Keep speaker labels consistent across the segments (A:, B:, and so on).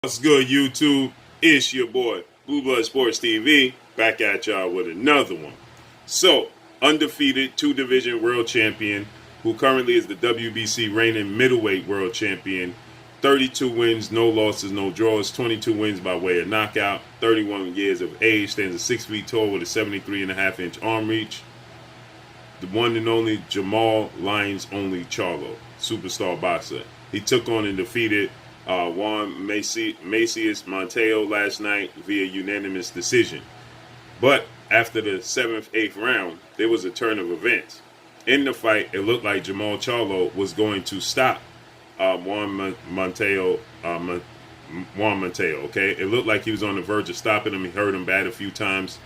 A: What's good, YouTube? It's your boy, Blue Blood Sports TV, back at y'all with another one. So, undefeated two-division world champion, who currently is the WBC reigning middleweight world champion, 32 wins, no losses, no draws, 22 wins by way of knockout, 31 years of age, stands at 6 feet tall with a 73.5-inch arm reach. The one and only Jermall Charlo, superstar boxer. He took on and defeated Juan Macias Monteo last night via unanimous decision. But after the 7th, 8th round, there was a turn of events. In the fight, it looked like Jermall Charlo was going to stop Juan Monteo. Okay, it looked like he was on the verge of stopping him. He hurt him bad a few times.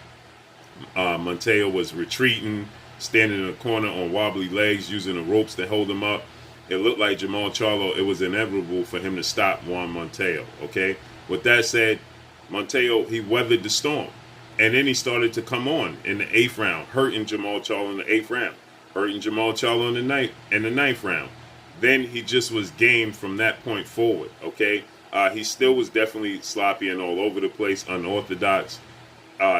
A: Monteo was retreating, standing in the corner on wobbly legs, using the ropes to hold him up. It looked like Jermall Charlo, it was inevitable for him to stop Juan Monteo, okay? With that said, Monteo, he weathered the storm. And then he started to come on in the 8th round, hurting Jermall Charlo in the 8th round, hurting Jermall Charlo in the 9th round. Then he just was game from that point forward, okay? He still was definitely sloppy and all over the place, unorthodox.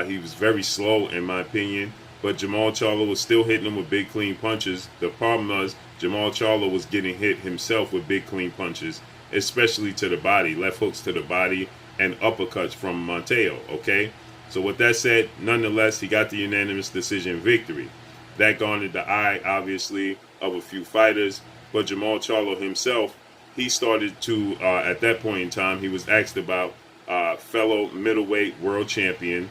A: He was very slow, in my opinion. But Jermall Charlo was still hitting him with big, clean punches. The problem was Jermall Charlo was getting hit himself with big, clean punches, especially to the body, left hooks to the body, and uppercuts from Monteo, okay? So with that said, nonetheless, he got the unanimous decision victory. That garnered the eye, obviously, of a few fighters. But Jermall Charlo himself, he started to, at that point in time, he was asked about fellow middleweight world champion,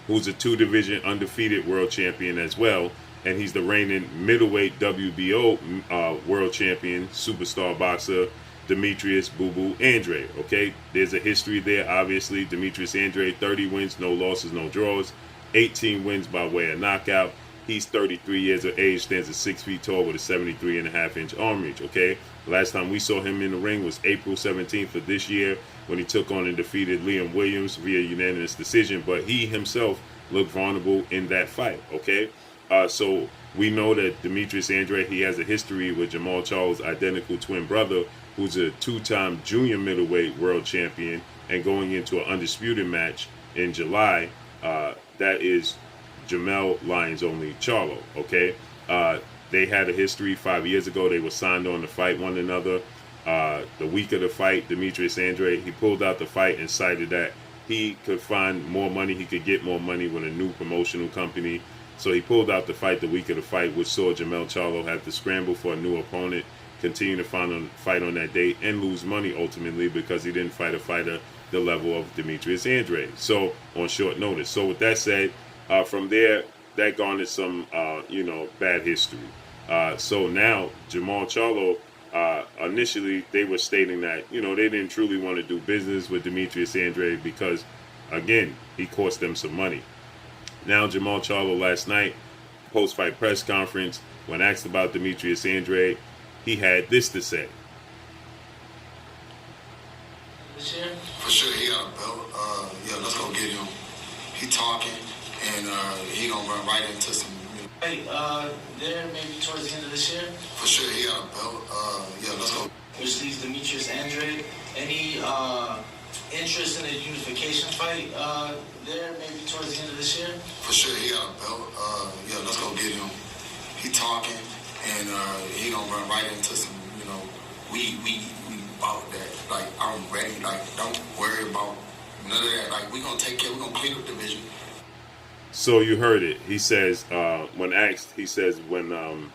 A: who's a two-division undefeated world champion as well, and he's the reigning middleweight WBO world champion, superstar boxer, Demetrius Boo Boo Andrade, okay? There's a history there, obviously. Demetrius Andrade, 30 wins, no losses, no draws, 18 wins by way of knockout. He's 33 years of age, stands at 6 feet tall with a 73.5-inch arm reach, okay? Last time we saw him in the ring was April 17th of this year when he took on and defeated Liam Williams via unanimous decision, but he himself looked vulnerable in that fight, okay? So we know that Demetrius Andrade, he has a history with Jermall Charlo's identical twin brother, who's a two-time junior middleweight world champion, and going into an undisputed match in July, that is Jermall Charlo, okay? They had a history 5 years ago. They were signed on to fight one another. The week of the fight, Demetrius Andrade, he pulled out the fight and cited that he could find more money, he could get more money with a new promotional company. So he pulled out the fight the week of the fight, which saw Jermall Charlo have to scramble for a new opponent, continue to fight on that date, and lose money ultimately because he didn't fight a fighter the level of Demetrius Andrade. So on short notice. So with that said, from there, that garnered some, bad history. So now, Jermall Charlo, initially, they were stating that, they didn't truly want to do business with Demetrius Andrade because, again, he cost them some money. Now, Jermall Charlo last night, post-fight press conference, when asked about Demetrius Andrade, he had this to say.
B: For sure, he got a belt. Let's go get him. He talking. And he gonna run right into some.
C: Hey, there maybe towards the end of this year.
B: For sure, he got a belt. Let's go.
C: Which leaves Demetrius Andrade. Any interest in a unification fight? There maybe towards the end of this year.
B: For sure, he got a belt. Let's go get him. He talking, and he gonna run right into some. We about that. Like I'm ready. Like don't worry about none of that. Like we gonna take care. We gonna clean up the division.
A: So you heard it. He says, when asked, he says, when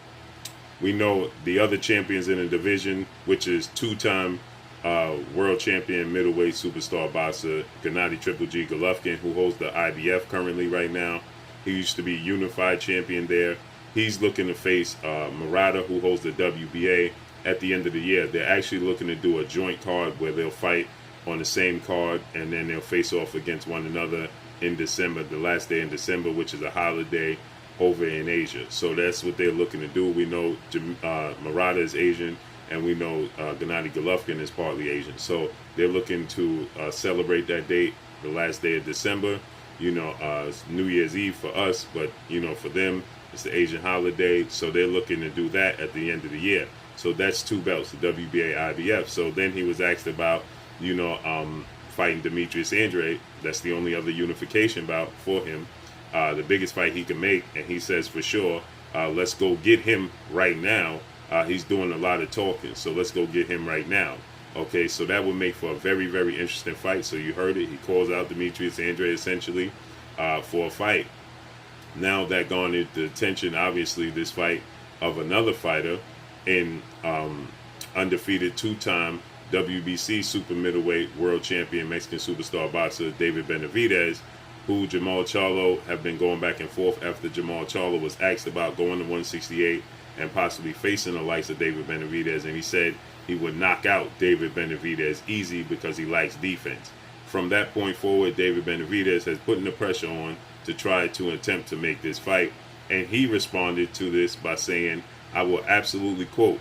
A: we know the other champions in the division, which is two-time world champion middleweight superstar boxer Gennady Triple G Golovkin, who holds the IBF currently right now. He used to be unified champion there. He's looking to face Murata, who holds the WBA, at the end of the year. They're actually looking to do a joint card where they'll fight on the same card, and then they'll face off against one another in December, the last day in December, which is a holiday over in Asia. So that's what they're looking to do. We know Murata is Asian, and we know Gennady Golovkin is partly Asian. So they're looking to celebrate that date, the last day of December. It's New Year's Eve for us, but, for them, it's the Asian holiday. So they're looking to do that at the end of the year. So that's two belts, the WBA, IBF. So then he was asked about fighting Demetrius Andrade. That's the only other unification bout for him. The biggest fight he can make, and he says for sure, let's go get him right now. He's doing a lot of talking, so let's go get him right now. Okay, so that would make for a very, very interesting fight. So you heard it. He calls out Demetrius Andrade essentially for a fight. Now that garnered the attention, obviously, this fight of another fighter in undefeated two-time WBC super middleweight world champion Mexican superstar boxer David Benavidez, who Jermall Charlo have been going back and forth after Jermall Charlo was asked about going to 168 and possibly facing the likes of David Benavidez, and he said he would knock out David Benavidez easy because he likes defense. From that point forward, David Benavidez has put the pressure on to try to attempt to make this fight, and he responded to this by saying, I will absolutely, quote,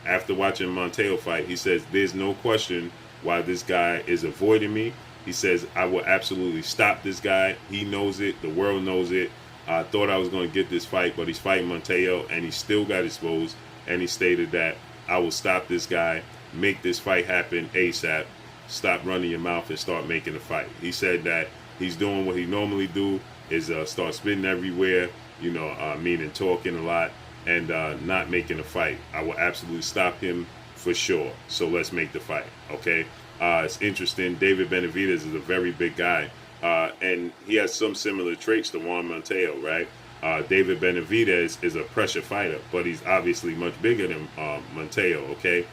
A: after watching Montejo fight, he says, there's no question why this guy is avoiding me. He says, I will absolutely stop this guy. He knows it. The world knows it. I thought I was going to get this fight, but he's fighting Montejo, and he still got exposed. And he stated that I will stop this guy, make this fight happen ASAP, stop running your mouth and start making the fight. He said that he's doing what he normally do, is start spitting everywhere, meaning talking a lot, and not making a fight. I will absolutely stop him for sure. So let's make the fight, okay? It's interesting. David Benavidez is a very big guy, and he has some similar traits to Juan Montejo, right? David Benavidez is a pressure fighter, but he's obviously much bigger than Montejo, okay?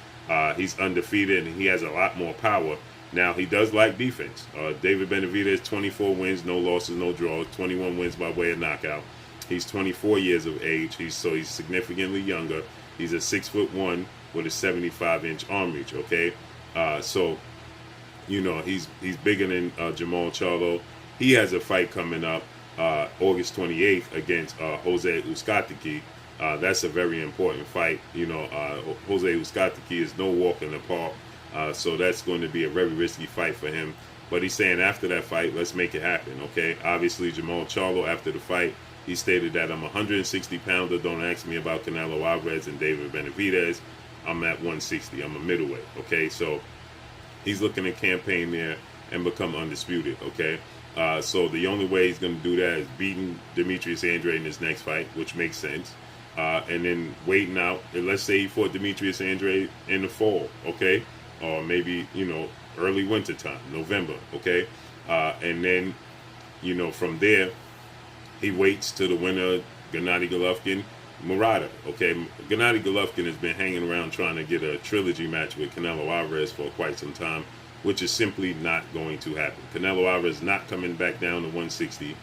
A: He's undefeated, and he has a lot more power. Now, he does like defense. David Benavidez, 24 wins, no losses, no draws, 21 wins by way of knockout. He's 24 years of age, he's significantly younger. He's a 6'1" with a 75-inch arm reach, okay? He's bigger than Jermall Charlo. He has a fight coming up August 28th against Jose Uzcategui. That's a very important fight. Jose Uzcategui is no walk in the park, so that's going to be a very risky fight for him. But he's saying after that fight, let's make it happen, okay? Obviously, Jermall Charlo, after the fight, he stated that I'm a 160-pounder. Don't ask me about Canelo Alvarez and David Benavidez. I'm at 160. I'm a middleweight, okay? So he's looking to campaign there and become undisputed, okay? So the only way he's going to do that is beating Demetrius Andrade in his next fight, which makes sense. And then waiting out. And let's say he fought Demetrius Andrade in the fall, okay? Or maybe, early winter time, November, okay? And then, from there, he waits to the winner, Gennady Golovkin, Murata, okay? Gennady Golovkin has been hanging around trying to get a trilogy match with Canelo Alvarez for quite some time, which is simply not going to happen. Canelo Alvarez is not coming back down to 160.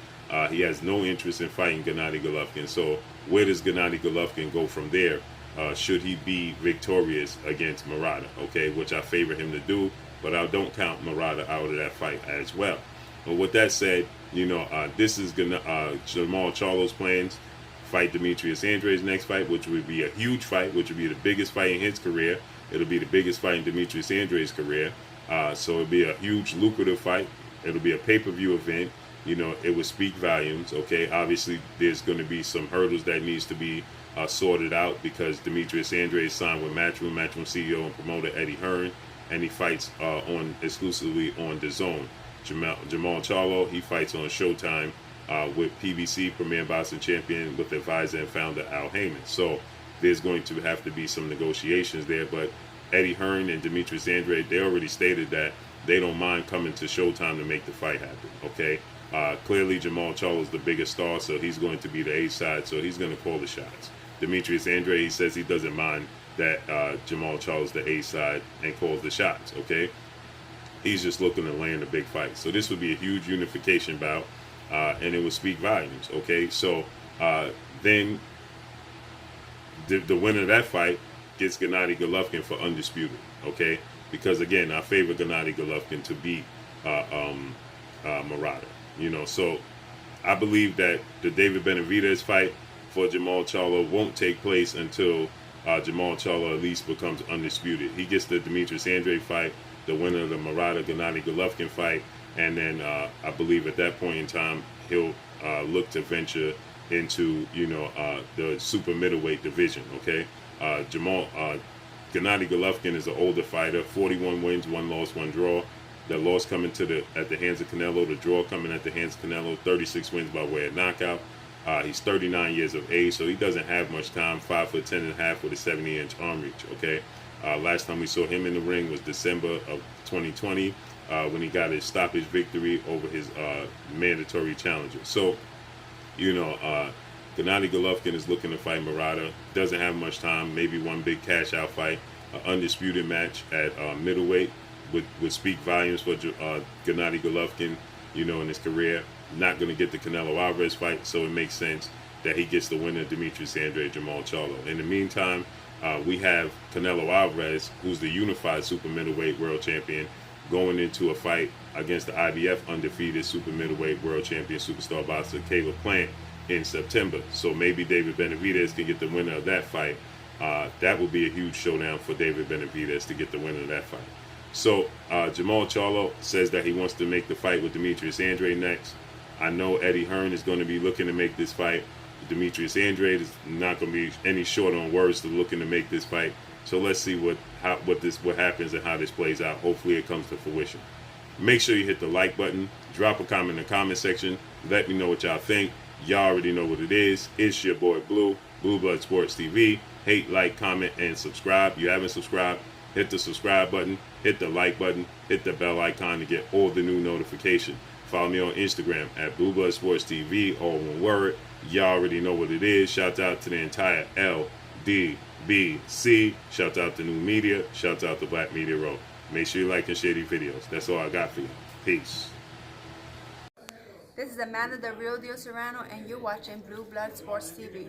A: He has no interest in fighting Gennady Golovkin. So where does Gennady Golovkin go from there? Should he be victorious against Murata, okay? Which I favor him to do, but I don't count Murata out of that fight as well. But with that said, this is Jermall Charlo's plans. Fight Demetrius Andrade's next fight, which would be a huge fight, which would be the biggest fight in his career. It'll be the biggest fight in Demetrius Andrade's career. So it'll be a huge, lucrative fight. It'll be a pay-per-view event. It would speak volumes, okay? Obviously, there's going to be some hurdles that needs to be sorted out because Demetrius Andrade signed with Matchroom CEO and promoter Eddie Hearn, and he fights exclusively on DAZN. Jermall Charlo, he fights on Showtime with PBC, Premier Boxing Champion, with advisor and founder Al Heyman. So there's going to have to be some negotiations there, but Eddie Hearn and Demetrius Andrade, they already stated that they don't mind coming to Showtime to make the fight happen, okay? Clearly, Jermall Charlo is the biggest star, so he's going to be the A side, so he's going to call the shots. Demetrius Andrade, he says he doesn't mind that Jermall Charlo is the A side and calls the shots, okay? He's just looking to land a big fight. So this would be a huge unification bout, and it would speak volumes, okay? So then the winner of that fight gets Gennady Golovkin for undisputed, okay? Because, again, I favor Gennady Golovkin to beat Murata, So I believe that the David Benavidez fight for Jermall Charlo won't take place until Jermall Charlo at least becomes undisputed. He gets the Demetrius Andrade fight, the winner of the Murata Gennady Golovkin fight, and then I believe at that point in time he'll look to venture into the super middleweight division. Okay, Gennady Golovkin is an older fighter, 41 wins, 1 loss, 1 draw. The loss coming at the hands of Canelo, the draw coming at the hands of Canelo, 36 wins by way of knockout. He's 39 years of age, so he doesn't have much time. 5'10.5" with a 70-inch arm reach. Okay, last time we saw him in the ring was December of 2020 when he got his stoppage victory over his mandatory challenger. So, Gennady Golovkin is looking to fight Murata. Doesn't have much time. Maybe one big cash out fight, an undisputed match at middleweight would speak volumes for Gennady Golovkin. In his career. Not going to get the Canelo Alvarez fight, so it makes sense that he gets the winner, Demetrius Andrade, Jermall Charlo. In the meantime, we have Canelo Alvarez, who's the unified super middleweight world champion, going into a fight against the IBF undefeated super middleweight world champion superstar boxer Caleb Plant in September. So maybe David Benavidez can get the winner of that fight. That would be a huge showdown for David Benavidez to get the winner of that fight. So Jermall Charlo says that he wants to make the fight with Demetrius Andrade next. I know Eddie Hearn is going to be looking to make this fight. Demetrius Andrade is not going to be any short on words to looking to make this fight. So let's see what happens and how this plays out. Hopefully it comes to fruition. Make sure you hit the like button. Drop a comment in the comment section. Let me know what y'all think. Y'all already know what it is. It's your boy Blue Blood Sports TV. Hate, like, comment, and subscribe. If you haven't subscribed, hit the subscribe button, hit the like button, hit the bell icon to get all the new notifications. Follow me on Instagram at Blue Blood Sports TV, all one word. Y'all already know what it is. Shout out to the entire LDBC. Shout out to New Media. Shout out to Black Media Row. Make sure you like and share these videos. That's all I got for you. Peace.
D: This is Amanda, the real deal Serrano, and you're watching Blue Blood Sports TV.